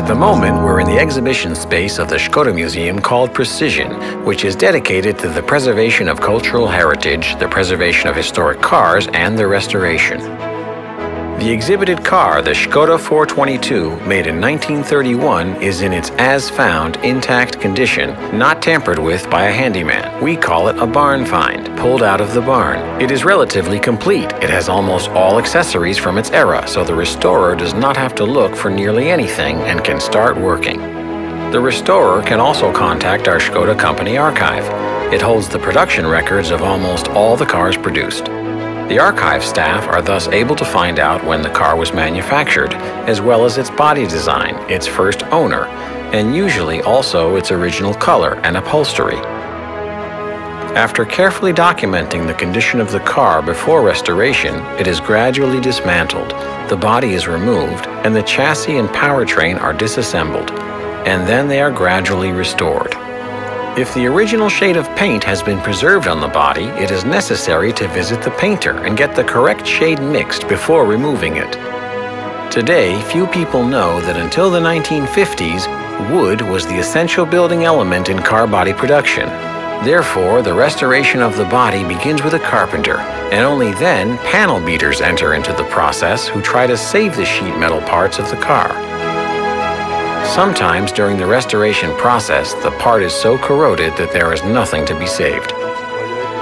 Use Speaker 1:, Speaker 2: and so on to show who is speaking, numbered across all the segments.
Speaker 1: At the moment, we're in the exhibition space of the ŠKODA Museum called Precision, which is dedicated to the preservation of cultural heritage, the preservation of historic cars, and their restoration. The exhibited car, the ŠKODA 422, made in 1931, is in its as-found, intact condition, not tampered with by a handyman. We call it a barn find, pulled out of the barn. It is relatively complete. It has almost all accessories from its era, so the restorer does not have to look for nearly anything and can start working. The restorer can also contact our ŠKODA company archive. It holds the production records of almost all the cars produced. The archive staff are thus able to find out when the car was manufactured, as well as its body design, its first owner, and usually also its original color and upholstery. After carefully documenting the condition of the car before restoration, it is gradually dismantled, the body is removed, and the chassis and powertrain are disassembled, and then they are gradually restored. If the original shade of paint has been preserved on the body, it is necessary to visit the painter and get the correct shade mixed before removing it. Today, few people know that until the 1950s, wood was the essential building element in car body production. Therefore, the restoration of the body begins with a carpenter, and only then panel beaters enter into the process who try to save the sheet metal parts of the car. Sometimes during the restoration process, the part is so corroded that there is nothing to be saved.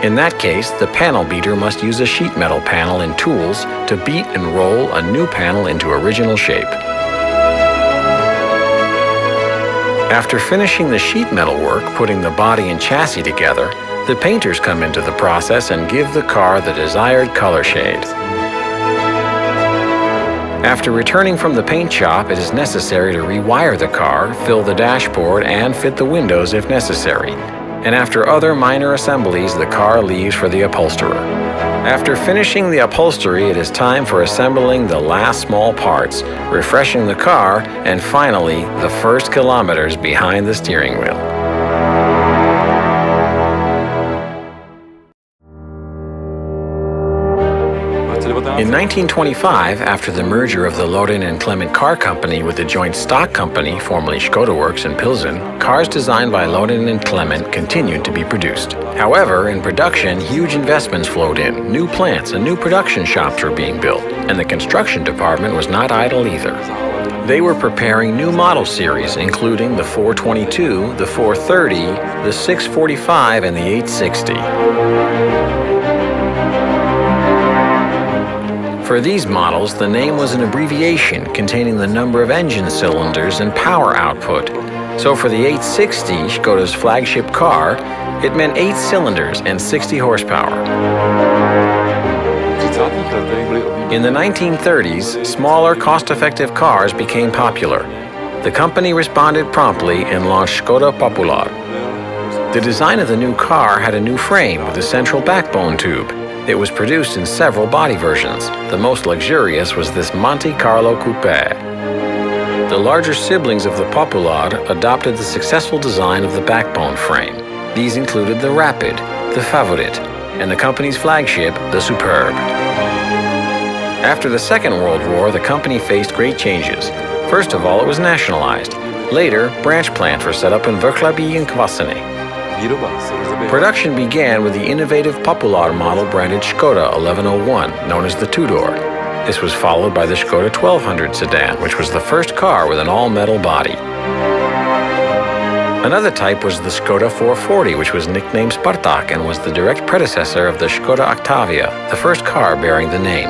Speaker 1: In that case, the panel beater must use a sheet metal panel and tools to beat and roll a new panel into original shape. After finishing the sheet metal work, putting the body and chassis together, the painters come into the process and give the car the desired color shade. After returning from the paint shop, it is necessary to rewire the car, fill the dashboard, and fit the windows if necessary. And after other minor assemblies, the car leaves for the upholsterer. After finishing the upholstery, it is time for assembling the last small parts, refreshing the car, and finally, the first kilometers behind the steering wheel. In 1925, after the merger of the Loden and Clement Car Company with the joint stock company, formerly ŠKODA Works in Pilsen, cars designed by Loden and Clement continued to be produced. However, in production, huge investments flowed in, new plants and new production shops were being built, and the construction department was not idle either. They were preparing new model series, including the 422, the 430, the 645, and the 860. For these models, the name was an abbreviation containing the number of engine cylinders and power output. So for the 860, ŠKODA's flagship car, it meant 8 cylinders and 60 horsepower. In the 1930s, smaller, cost-effective cars became popular. The company responded promptly and launched ŠKODA Popular. The design of the new car had a new frame with a central backbone tube. It was produced in several body versions. The most luxurious was this Monte Carlo Coupe. The larger siblings of the Popular adopted the successful design of the backbone frame. These included the Rapid, the Favorit, and the company's flagship, the Superb. After the Second World War, the company faced great changes. First of all, it was nationalized. Later, branch plants were set up in Wrocław and Kwaseny. Production began with the innovative Popular model branded ŠKODA 1101, known as the two-door. This was followed by the ŠKODA 1200 sedan, which was the first car with an all-metal body. Another type was the ŠKODA 440, which was nicknamed Spartak and was the direct predecessor of the ŠKODA Octavia, the first car bearing the name.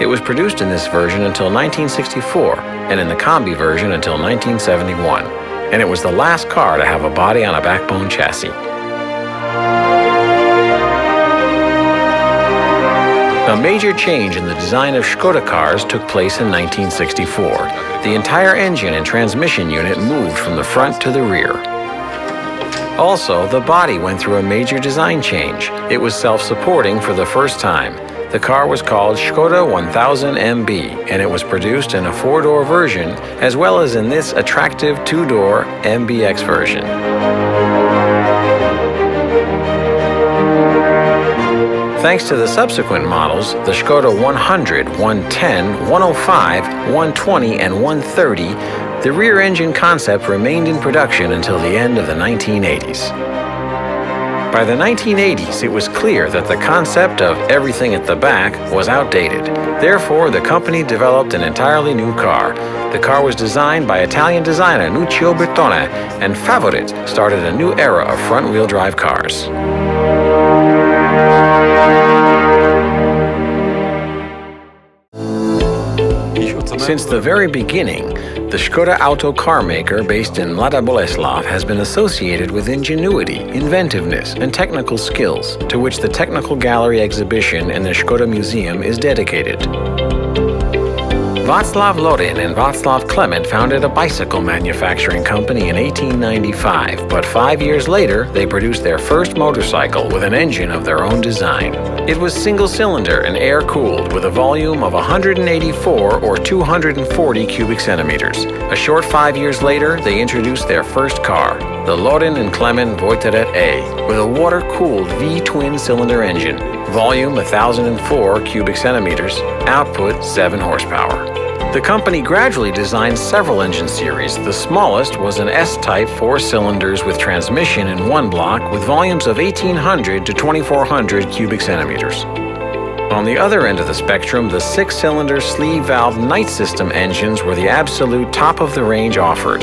Speaker 1: It was produced in this version until 1964, and in the Combi version until 1971. And it was the last car to have a body on a backbone chassis. A major change in the design of ŠKODA cars took place in 1964. The entire engine and transmission unit moved from the front to the rear. Also, the body went through a major design change. It was self-supporting for the first time. The car was called ŠKODA 1000 MB, and it was produced in a 4-door version, as well as in this attractive 2-door MBX version. Thanks to the subsequent models, the ŠKODA 100, 110, 105, 120, and 130, The rear engine concept remained in production until the end of the 1980s. By the 1980s, it was clear that the concept of everything at the back was outdated. Therefore, the company developed an entirely new car. The car was designed by Italian designer Nuccio Bertone, and Favorit started a new era of front-wheel drive cars. Since the very beginning, the ŠKODA Auto car maker based in Mladá Boleslav has been associated with ingenuity, inventiveness, and technical skills, to which the Technical Gallery exhibition in the ŠKODA Museum is dedicated. Václav Lorin and Václav Klement founded a bicycle manufacturing company in 1895, but 5 years later, they produced their first motorcycle with an engine of their own design. It was single-cylinder and air-cooled with a volume of 184 or 240 cubic centimeters. A short 5 years later, they introduced their first car, the Lorin and Klement Voiteret A, with a water-cooled V-twin cylinder engine, volume 1,004 cubic centimeters, output 7 horsepower. The company gradually designed several engine series. The smallest was an S-type 4 cylinders with transmission in one block with volumes of 1,800 to 2,400 cubic centimeters. On the other end of the spectrum, the 6-cylinder sleeve valve Knight system engines were the absolute top of the range offered.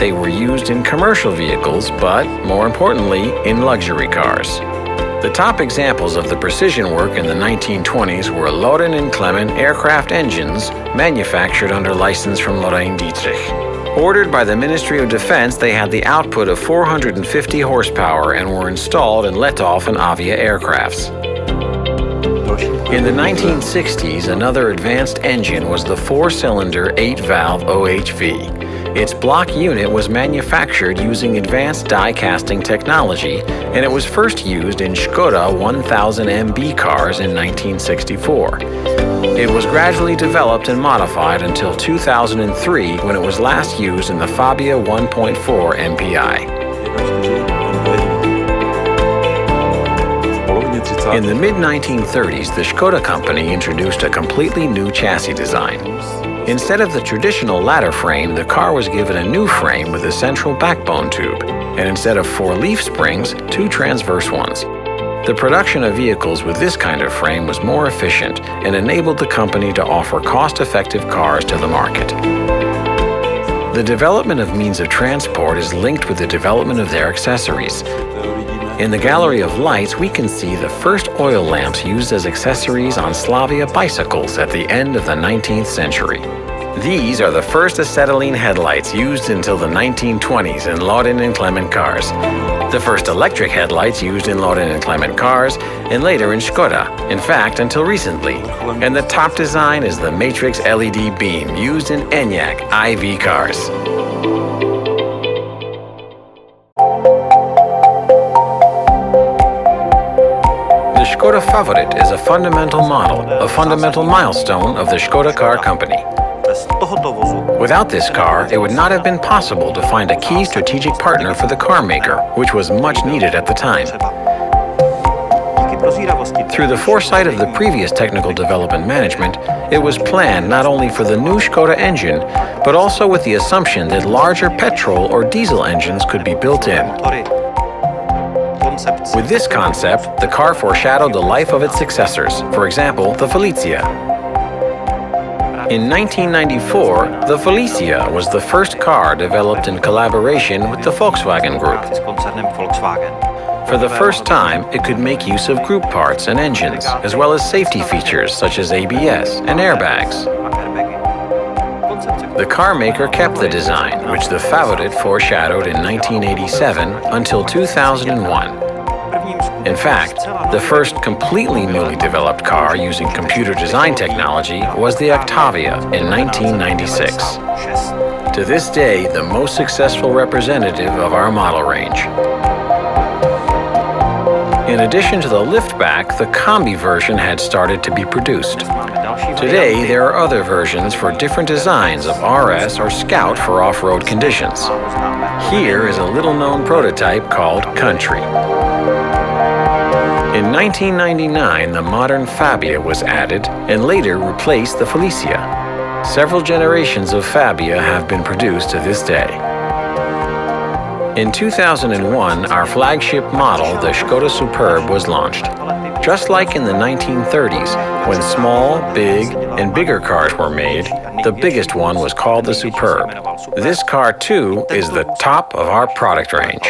Speaker 1: They were used in commercial vehicles, but more importantly, in luxury cars. The top examples of the precision work in the 1920s were Lorin and Klement aircraft engines manufactured under license from Lorraine Dietrich. Ordered by the Ministry of Defense, they had the output of 450 horsepower and were installed in Letov and Avia aircrafts. In the 1960s, another advanced engine was the 4-cylinder 8-valve OHV. Its block unit was manufactured using advanced die casting technology, and it was first used in ŠKODA 1000 MB cars in 1964. It was gradually developed and modified until 2003, when it was last used in the Fabia 1.4 MPI. In the mid-1930s, the ŠKODA company introduced a completely new chassis design. Instead of the traditional ladder frame, the car was given a new frame with a central backbone tube, and instead of 4 leaf springs, 2 transverse ones. The production of vehicles with this kind of frame was more efficient and enabled the company to offer cost-effective cars to the market. The development of means of transport is linked with the development of their accessories. In the Gallery of Lights, we can see the first oil lamps used as accessories on Slavia bicycles at the end of the 19th century. These are the first acetylene headlights used until the 1920s in Lorin and Klement cars, the first electric headlights used in Lorin and Klement cars, and later in ŠKODA, in fact until recently. And the top design is the matrix LED beam used in ENIAC IV cars. The ŠKODA Favorit is a fundamental model, a fundamental milestone of the ŠKODA car company. Without this car, it would not have been possible to find a key strategic partner for the car maker, which was much needed at the time. Through the foresight of the previous technical development management, it was planned not only for the new ŠKODA engine, but also with the assumption that larger petrol or diesel engines could be built in. With this concept, the car foreshadowed the life of its successors, for example, the Felicia. In 1994, the Felicia was the first car developed in collaboration with the Volkswagen Group. For the first time, it could make use of group parts and engines, as well as safety features such as ABS and airbags. The car maker kept the design, which the Favorit foreshadowed in 1987 until 2001. In fact, the first completely newly developed car using computer design technology was the Octavia in 1996. To this day, the most successful representative of our model range. In addition to the liftback, the Combi version had started to be produced. Today, there are other versions for different designs of RS or Scout for off-road conditions. Here is a little-known prototype called Country. In 1999, the modern Fabia was added and later replaced the Felicia. Several generations of Fabia have been produced to this day. In 2001, our flagship model, the ŠKODA Superb, was launched. Just like in the 1930s, when small, big, and bigger cars were made, the biggest one was called the Superb. This car, too, is the top of our product range.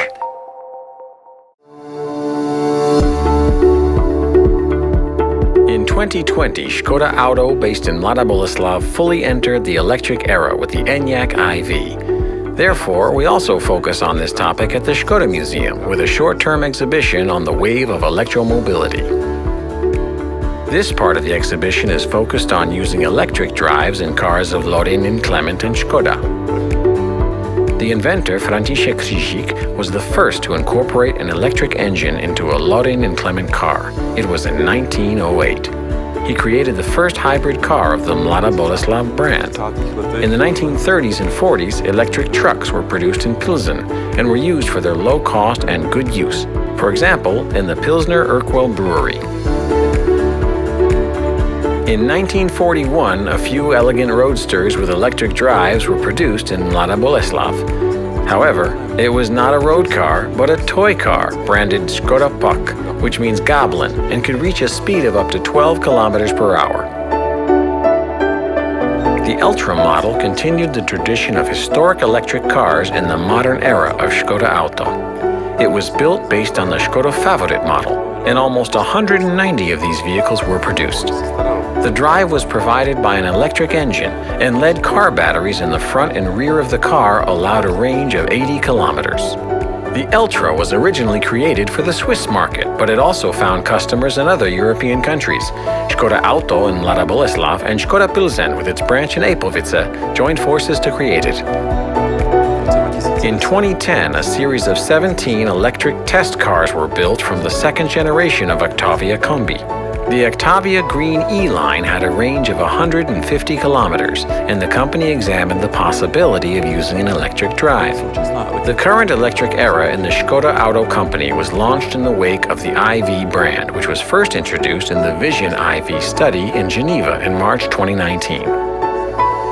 Speaker 1: In 2020, ŠKODA Auto, based in Mladá Boleslav, fully entered the electric era with the Enyaq iV. Therefore, we also focus on this topic at the ŠKODA Museum with a short-term exhibition on the wave of electromobility. This part of the exhibition is focused on using electric drives in cars of Lorin and Clement and ŠKODA. The inventor, František Křížík, was the first to incorporate an electric engine into a Lorin and Clement car. It was in 1908. He created the first hybrid car of the Mladá Boleslav brand. In the 1930s and 40s, electric trucks were produced in Pilsen and were used for their low cost and good use. For example, in the Pilsner Urquell brewery. In 1941, a few elegant roadsters with electric drives were produced in Mladá Boleslav. However, it was not a road car, but a toy car branded ŠKODA Puck, which means goblin, and could reach a speed of up to 12 kilometers per hour. The Ultra model continued the tradition of historic electric cars in the modern era of ŠKODA Auto. It was built based on the ŠKODA Favorit model, and almost 190 of these vehicles were produced. The drive was provided by an electric engine, and lead car batteries in the front and rear of the car allowed a range of 80 kilometers. The Ultra was originally created for the Swiss market, but it also found customers in other European countries. ŠKODA Auto in Mladá Boleslav and ŠKODA Pilsen, with its branch in Apelvice, joined forces to create it. In 2010, a series of 17 electric test cars were built from the second generation of Octavia Combi. The Octavia Green E-Line had a range of 150 kilometers, and the company examined the possibility of using an electric drive. The current electric era in the ŠKODA Auto company was launched in the wake of the iV brand, which was first introduced in the Vision iV study in Geneva in March 2019.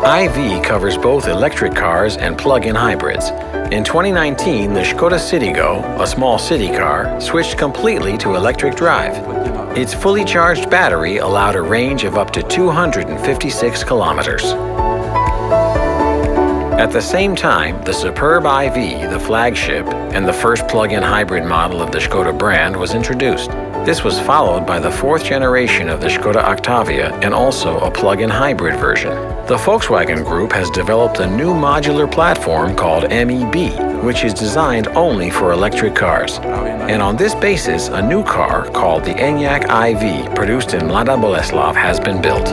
Speaker 1: iV covers both electric cars and plug-in hybrids. In 2019, the ŠKODA Citigo, a small city car, switched completely to electric drive. Its fully charged battery allowed a range of up to 256 kilometers. At the same time, the Superb iV, the flagship, and the first plug-in hybrid model of the ŠKODA brand was introduced. This was followed by the fourth generation of the ŠKODA Octavia and also a plug-in hybrid version. The Volkswagen Group has developed a new modular platform called MEB, which is designed only for electric cars. And on this basis, a new car called the Enyaq iV, produced in Mladá Boleslav, has been built.